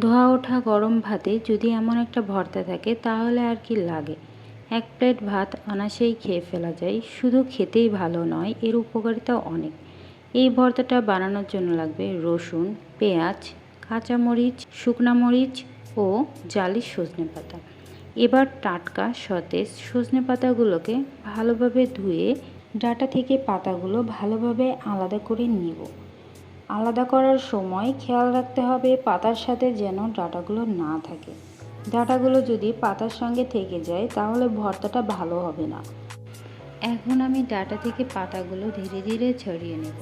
ধোয়া ওঠা গরম ভাতে যদি এমন একটা ভর্তা থাকে তাহলে আর কি লাগে। এক প্লেট ভাত অনায়াসেই খেয়ে ফেলা যায়। শুধু খেতেই ভালো নয়, এর উপকারিতাও অনেক। এই ভর্তাটা বানানোর জন্য লাগবে রসুন, পেঁয়াজ, কাঁচামরিচ, শুকনা মরিচ ও জালি সজনে পাতা। এবার টাটকা সতেজ সজনে পাতাগুলোকে ভালোভাবে ধুয়ে ডাঁটা থেকে পাতাগুলো ভালোভাবে আলাদা করে নিব। আলাদা করার সময় খেয়াল রাখতে হবে পাতার সাথে যেন ডাঁটাগুলো না থাকে। ডাঁটাগুলো যদি পাতার সঙ্গে থেকে যায় তাহলে ভর্তাটা ভালো হবে না। এখন আমি ডাঁটা থেকে পাতাগুলো ধীরে ধীরে ছড়িয়ে নেব।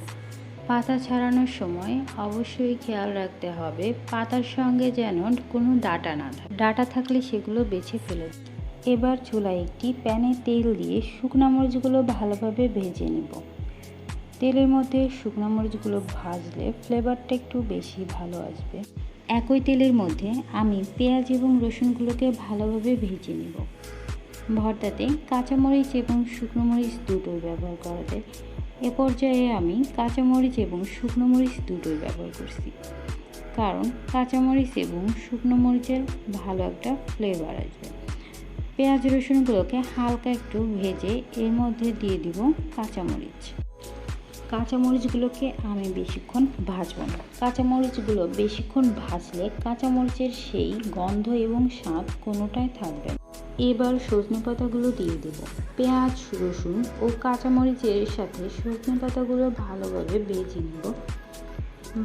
পাতা ছাড়ানোর সময় অবশ্যই খেয়াল রাখতে হবে পাতার সঙ্গে যেন কোনো ডাঁটা না থাকে। ডাঁটা থাকলে সেগুলো বেছে ফেলে। এবার চুলায় একটি প্যানে তেল দিয়ে শুকনো মরিচগুলো ভালোভাবে ভেজে নেব। তেলের মধ্যে শুকনো মরিচগুলো ভাজলে ফ্লেভারটা একটু বেশি ভালো আসবে। একই তেলের মধ্যে আমি পেঁয়াজ এবং রসুনগুলোকে ভালোভাবে ভেজে নেব। ভর্তাতে কাঁচামরিচ এবং শুকনো মরিচ দুটোই ব্যবহার করা যায়। এ পর্যায়ে আমি কাঁচামরিচ এবং শুকনো মরিচ দুটোই ব্যবহার করছি, কারণ কাঁচামরিচ এবং শুকনো মরিচের ভালো একটা ফ্লেভার আসবে। পেঁয়াজ রসুনগুলোকে হালকা একটু ভেজে এর মধ্যে দিয়ে দিব কাঁচামরিচ। কাঁচামরিচগুলোকে আমি বেশিক্ষণ ভাজবো না। কাঁচামরিচগুলো বেশিক্ষণ ভাজলে কাঁচামরিচের সেই গন্ধ এবং স্বাদ কোনোটাই থাকবে না। এবার সজনে পাতাগুলো দিয়ে দেব। পেঁয়াজ, রসুন ও কাঁচামরিচের সাথে সজনে পাতাগুলো ভালোভাবে ভেজে নেব।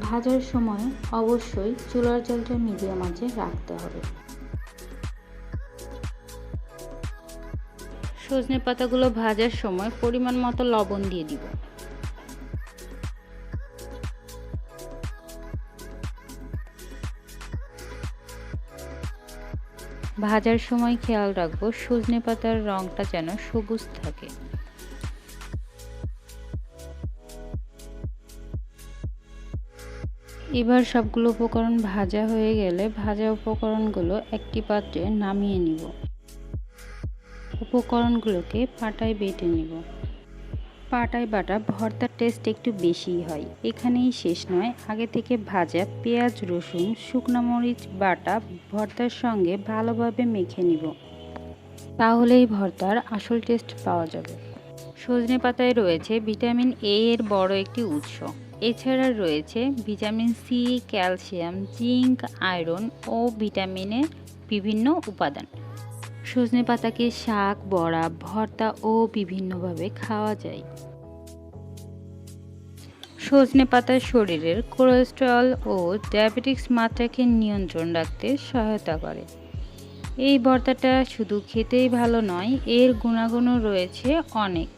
ভাজার সময় অবশ্যই চুলার জালটা মিডিয়াম আঁচে রাখতে হবে। সজনে পাতাগুলো ভাজার সময় পরিমাণ মতো লবণ দিয়ে দিব। ভাজার সময় খেয়াল রাখবো সজনে পাতার রঙটা যেন সবুজ থাকে। এবার সবগুলো উপকরণ ভাজা হয়ে গেলে ভাজা উপকরণগুলো একটি পাত্রে নামিয়ে নিব। উপকরণগুলোকে পাটায় বেটে নিব। পাটায় বাটা ভর্তার টেস্ট একটু বেশিই হয়। এখানেই শেষ নয়, আগে থেকে ভাজা পেঁয়াজ, রসুন, শুকনো মরিচ বাটা ভর্তার সঙ্গে ভালোভাবে মেখে নিব। তাহলেই ভর্তার আসল টেস্ট পাওয়া যাবে। সজনে পাতায় রয়েছে ভিটামিন এ এর বড় একটি উৎস। এছাড়া রয়েছে vitamin C, calcium, zinc, iron ও ভিটামিনের বিভিন্ন উপাদান। সজনে পাতাকে শাক, বড়া, ভর্তা ও বিভিন্নভাবে খাওয়া যায়। সজনে পাতা শরীরের কোলেস্টেরল ও ডায়াবেটিস মাত্রাকে নিয়ন্ত্রণ রাখতে সহায়তা করে। এই ভর্তাটা শুধু খেতেই ভালো নয়, এর গুণাগুণও রয়েছে অনেক।